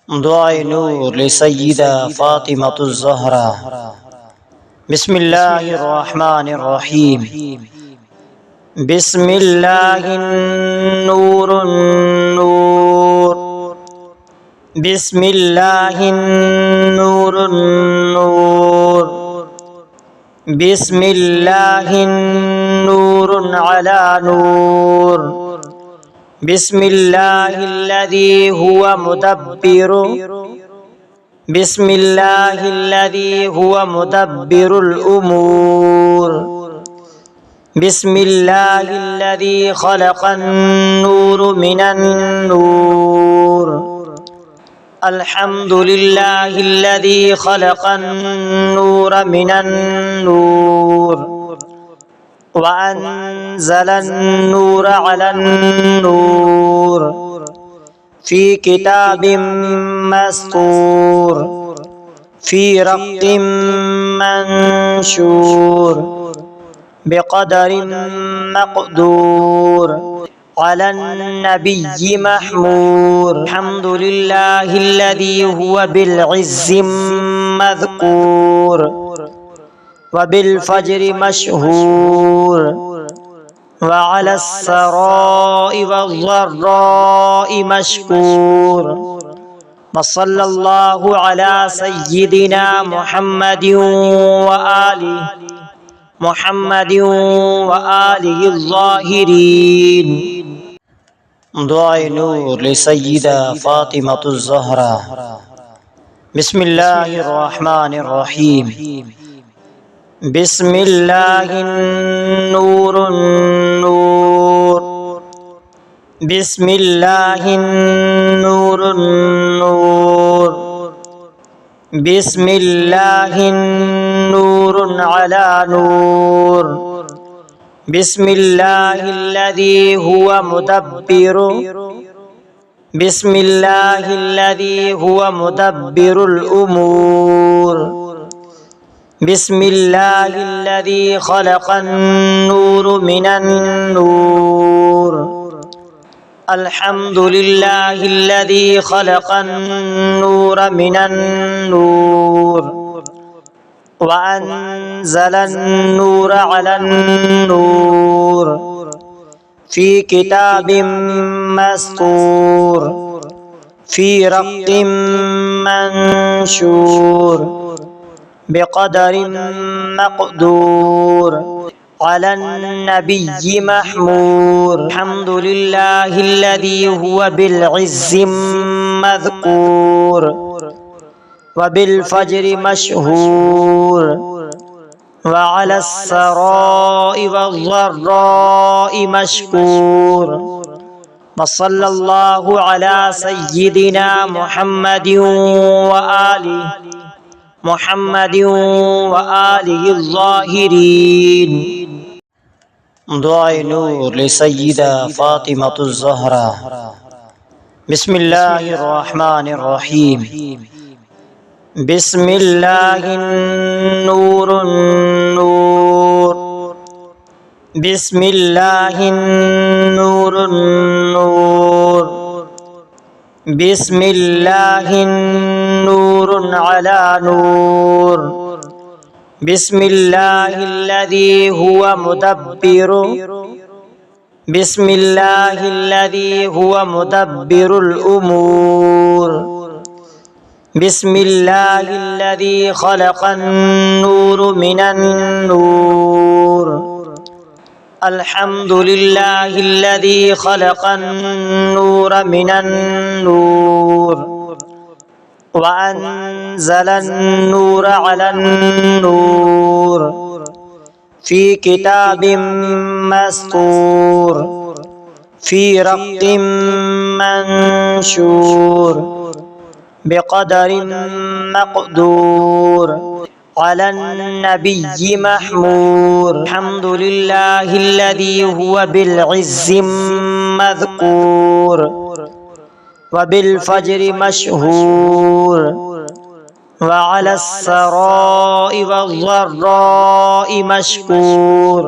دعاء نور لسيدة فاطمة الزهراء. بسم الله الرحمن الرحيم. بسم الله النور النور. بسم الله النور النور. بسم الله النور على نور. بسم الله الذي هو مدبر. بسم الله الذي هو مدبر الأمور. بسم الله الذي خلق النور من النور. الحمد لله الذي خلق النور من النور وأنزل النور على النور في كتاب مسطور في رق منشور بقدر مقدور على النبي محمور. الحمد لله الذي هو بالعز مذكور وبالفجر مشهور وعلى السراء والضراء مشكور. وصلى الله على سيدنا محمد وآله الظاهرين. دعاء نور لسيدة فاطمة الزهراء. بسم الله الرحمن الرحيم. بسم الله النور النور. بسم الله النور النور. بسم الله النور على نور. بسم الله الذي هو مدبر. بسم الله الذي هو مدبر الأمور. بسم الله الذي خلق النور من النور. الحمد لله الذي خلق النور من النور وأنزل النور على النور في كتاب مسطور في رق منشور بقدر مقدور على النبي محمور. الحمد لله الذي هو بالعز مذكور وبالفجر مشهور وعلى السراء والضراء مشكور. وصلى الله على سيدنا محمد وآله الظاهرين. دعاء نور لسيدة فاطمة الزهراء. بسم الله الرحمن الرحيم. بسم الله النور النور. بسم الله النور النور. بسم الله النور على نور. بسم الله الذي هو مدبر. بسم الله الذي هو مدبر الأمور. بسم الله الذي خلق النور من النور. الحمد لله الذي خلق النور من النور وأنزل النور على النور في كتاب مسطور في رق منشور بقدر مقدور على النبي محمور. الحمد لله الذي هو بالعز مذكور وبالفجر مشهور وعلى السراء والضراء مشكور.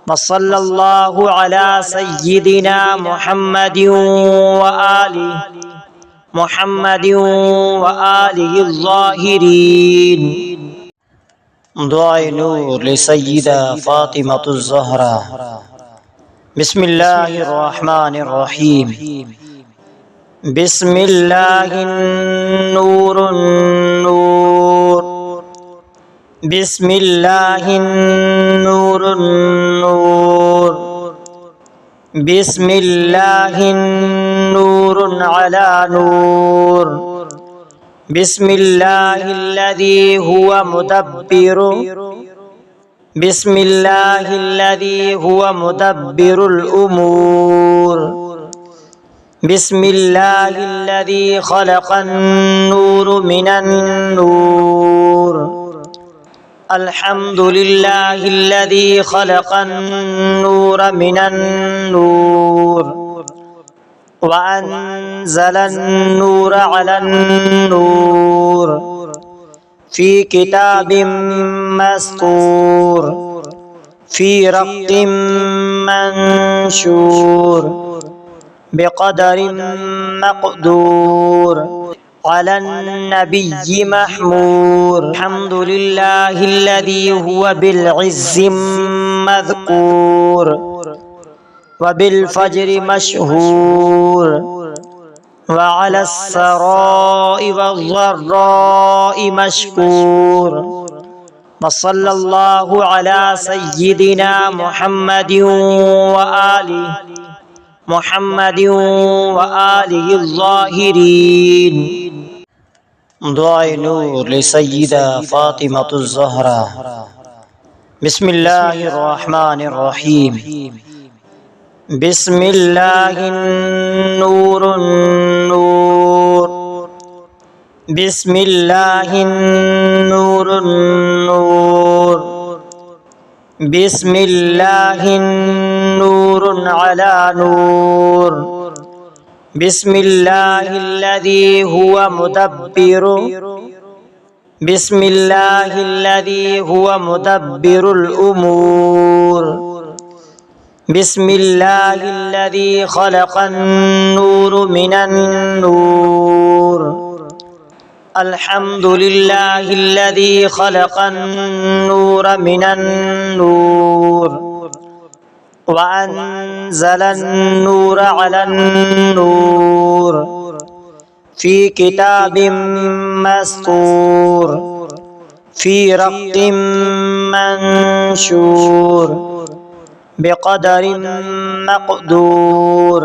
وصلى الله على سيدنا محمد محمد وآله الظاهرين. دعاء نور لسيدة فاطمة الزهراء. بسم الله الرحمن الرحيم. بسم الله النور النور. بسم الله النور النور. بسم الله النور على نور. بسم الله الذي هو مدبر. بسم الله الذي هو مدبر الأمور. بسم الله الذي خلق النور من النور. الحمد لله الذي خلق النور من النور وأنزل النور على النور في كتاب مسطور في رق منشور بقدر مقدور على النبي محمور. الحمد لله الذي هو بالعز مذكور وبالفجر مشهور وعلى السراء والضراء مشكور. وصلى الله على سيدنا محمد وآله محمد وآله الظاهرين. دعاء نور لسيدة فاطمة الزهراء. بسم الله الرحمن الرحيم. بسم الله النور النور. بسم الله النور النور. بسم الله النور على نور. بسم الله الذي هو مدبر. بسم الله الذي هو مدبر الأمور. بسم الله الذي خلق النور من النور. الحمد لله الذي خلق النور من النور وأنزل النور على النور في كتاب مسطور في رق منشور بقدر مقدور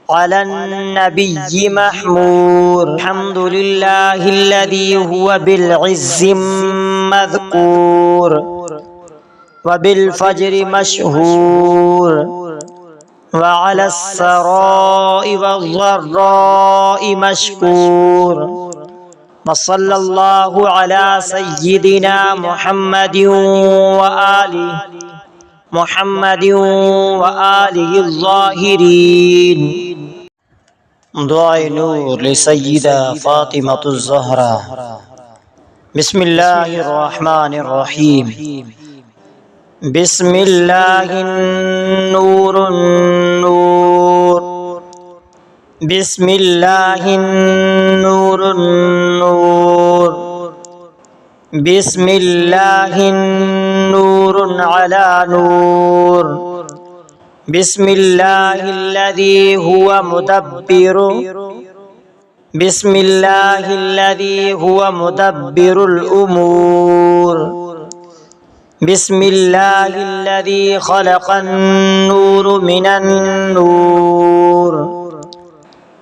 على النبي محمور. الحمد لله الذي هو بالعز مذكور وبالفجر مشهور وعلى السراء والضراء مشكور. وصلى الله على سيدنا محمد وآله محمد وآله الظاهرين. دعاء نور لسيدة فاطمة الزهراء. بسم الله الرحمن الرحيم. بسم الله النور النور. بسم الله النور النور. بسم الله النور على نور. بسم الله الذي هو مدبر. بسم الله الذي هو مدبر الأمور. بسم الله الذي خلق النور من النور.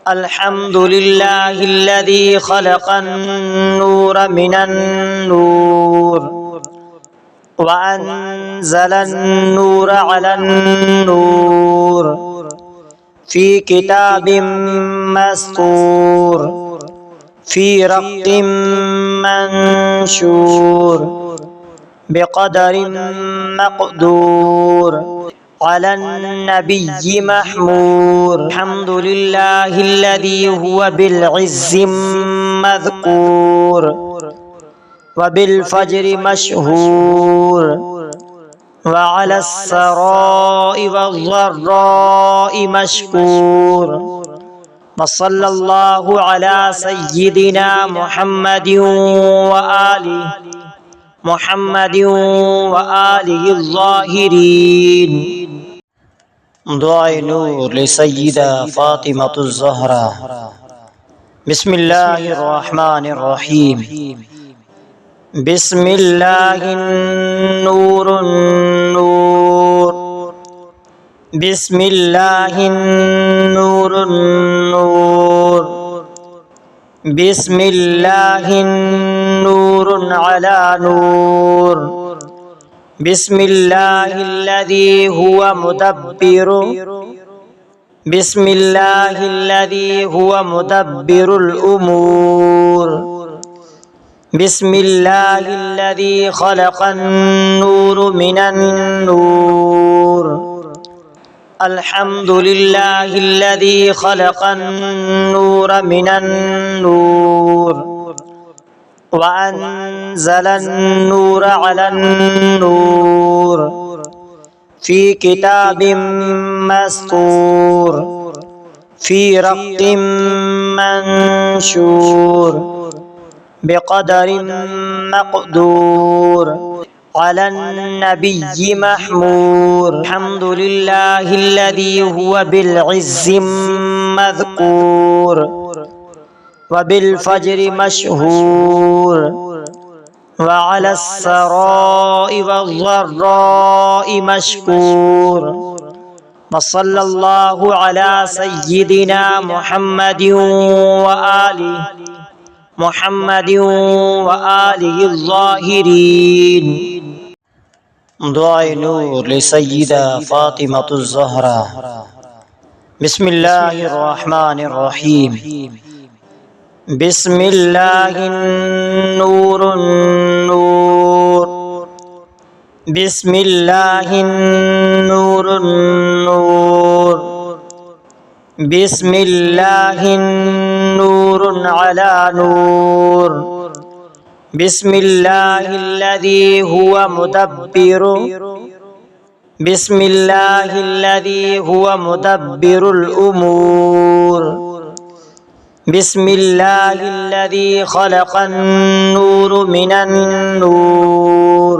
الحمد لله الذي خلق النور من النور وأنزل النور على النور في كتاب مسطور في رق منشور بقدر مقدور على النبي محمور. الحمد لله الذي هو بالعز مذكور وبالفجر مشهور وعلى السراء والضراء مشكور. वसल्लल्लाहु अला सय्यिदिना मुहम्मदिन व आलिहि ज़ाहिरीन। दुआए नूर ले सय्यिदा फातिमतुज़ ज़हरा। बिस्मिल्लाहिर रहमानिर रहीम। बिस्मिल्लाहिन नूरुन नूर। बिस्मिल्लाहिन नूरुन नूर। बिस्मिल्लाहिन नूरुन अला नूर। बिस्मिल्लाहिल्लज़ी हुवा मुदब्बिरु। बिस्मिल्लाहिल्लज़ी हुवा मुदब्बिरुल उमूर। बिस्मिल्लाहिल्लज़ी खलक़न नूर मिनन नूर। अल्हम्दुलिल्लाहिल्लज़ी खलक़न नूर मिनन नूर व अंज़लन नूर अलन नूर फी किताबिम मस्तूर फी रक़्क़िम मंशूर बिक़दरिन मक़दूर अलन नबिय्यि महमूर। अल्हम्दुलिल्लाहिल्लज़ी हुवा बिल इज़्ज़ि मज़कूर व बिल फ़ज्रि मशहूर व अलस सराइ वज़्ज़र्राइ मशकूर। वसल्लल्लाहु अला सय्यिदिना मुहम्मदिन व आलिहि ज़ाहिरीन। दुआए नूर ले सय्यिदा फातिमतुज़ ज़हरा। बिस्मिल्लाहिर रहमानिर रहीम। बिस्मिल्लाहिन नूरुन नूर। बिस्मिल्लाहिन नूरुन नूर। बिस्मिल्लाहिन नूरुन अला नूर। बिस्मिल्लाहिल्लज़ी हुवा मुदब्बिरु। बिस्मिल्लाहिल्लज़ी हुवा मुदब्बिरुल उमूर। बिस्मिल्लाहिल्लज़ी खलक़न नूर मिनन नूर।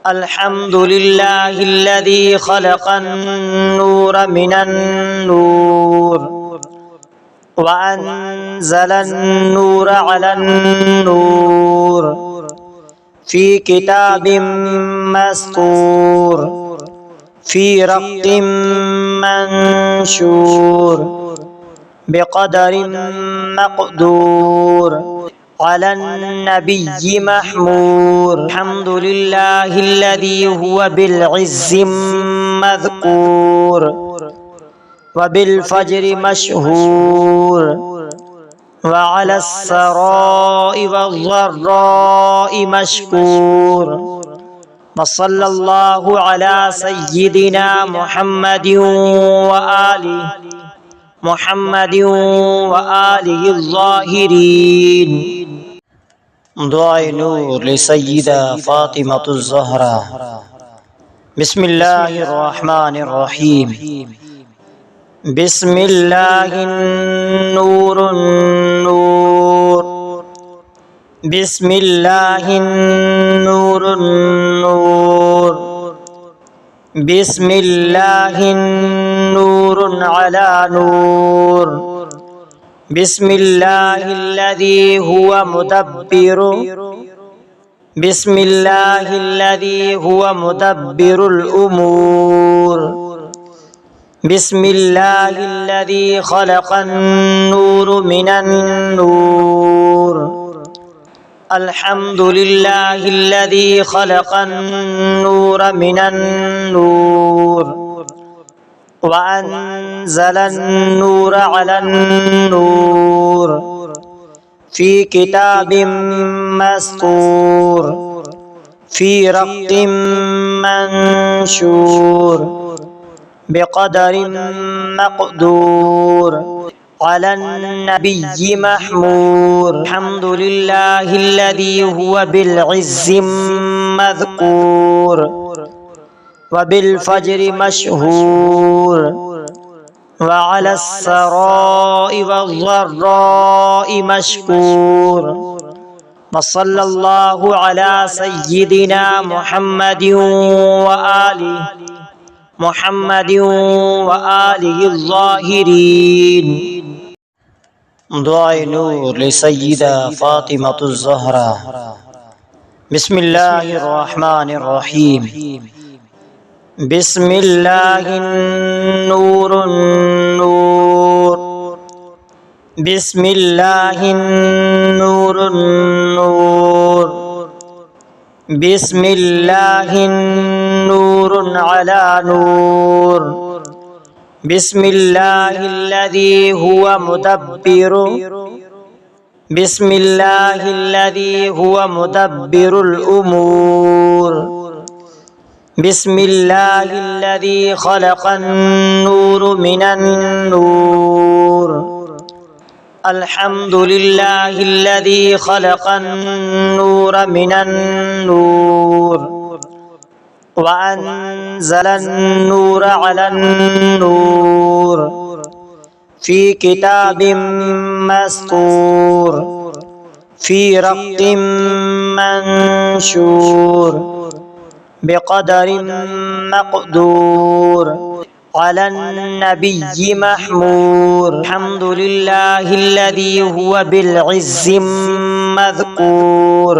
अल्हम्दुलिल्लाहिल्लज़ी खलक़न नूर मिनन नूर व अंज़लन नूर अलन नूर फी किताबिम मस्तूर फी रक़्क़िम मंशूर बिक़दरिन मक़दूर अलन नबिय्यि महमूर। अल्हम्दुलिल्लाहिल्लज़ी हुवा बिल इज़्ज़ि मज़कूर व बिल फ़ज्रि मशहूर व अलस सराइ वज़्ज़र्राइ मशकूर। वसल्लल्लाहु अला सय्यिदिना मुहम्मदिन व आलिहि ज़ाहिरीन। दुआए नूर ले सय्यिदा फातिमतुज़ ज़हरा। बिस्मिल्लाहिर रहमानिर रहीम। बिस्मिल्लाहिन नूरुन नूर। बिस्मिल्लाहिन नूरुन नूर। बिस्मिल्लाहिन नूरुन अला नूर। बिस्मिल्लाहिल्लज़ी हुवा मुदब्बिरु। बिस्मिल्लाहिल्लज़ी हुवा मुदब्बिरुल उमूर। बिस्मिल्लाहिल्लज़ी खलक़न नूर मिनन नूर। अल्हम्दुलिल्लाहिल्लज़ी खलक़न नूर मिनन नूर व अंज़लन नूर अलन नूर फी किताबिम मस्तूर फी रक़्क़िम मंशूर बिक़दरिन मक़दूर अलन नबिय्यि महमूर। अल्हम्दुलिल्लाहिल्लज़ी हुवा बिल इज़्ज़ि मज़कूर व बिल फ़ज्रि मशहूर وعلى السراء والضراء مشكور. وصلى الله على سيدنا محمد وآله الظاهرين. دعاء نور لسيدة فاطمة الزهراء. بسم الله الرحمن الرحيم. بسم الله النور النور. بسم الله النور النور. بسم الله النور على نور. بسم الله الذي هو مدبر. بسم الله الذي هو مدبر الأمور. بسم الله الذي خلق النور من النور. الحمد لله الذي خلق النور من النور وأنزل النور على النور في كتاب مسطور في رق منشور بقدر مقدور على النبي محمور. الحمد لله الذي هو بالعز مذكور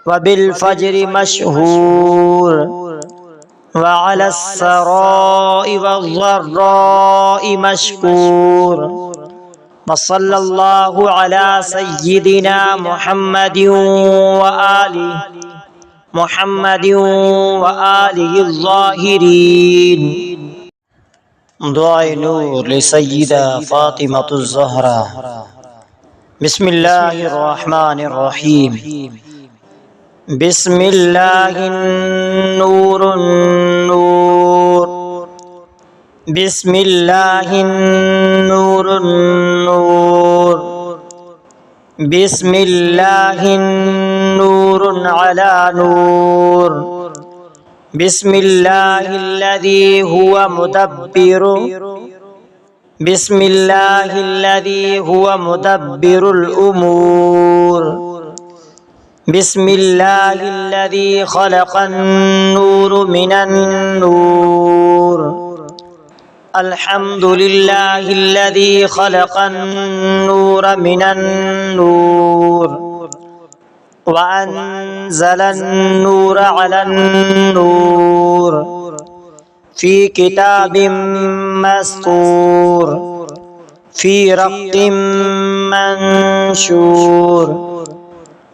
وبالفجر مشهور وعلى السراء والضراء مشكور. وصلى الله على سيدنا محمد وآله الظاهرين. دعاء نور لسيدة فاطمة الزهراء. بسم الله الرحمن الرحيم. بسم الله النور النور. بسم الله النور النور. بسم الله النور على نور. بسم الله الذي هو مدبر. بسم الله الذي هو مدبر الأمور. بسم الله الذي خلق النور من النور. الحمد لله الذي خلق النور من النور وأنزل النور على النور في كتاب مسطور في رق منشور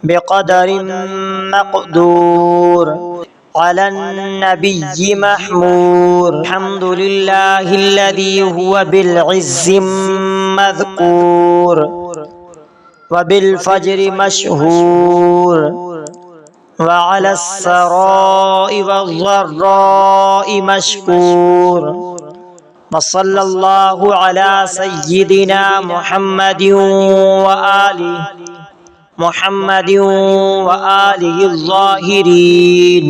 بقدر مقدور على النبي محمور. الحمد لله الذي هو بالعز مذكور وبالفجر مشهور وعلى السراء والضراء مشكور. وصلى الله على سيدنا محمد وآله الظاهرين.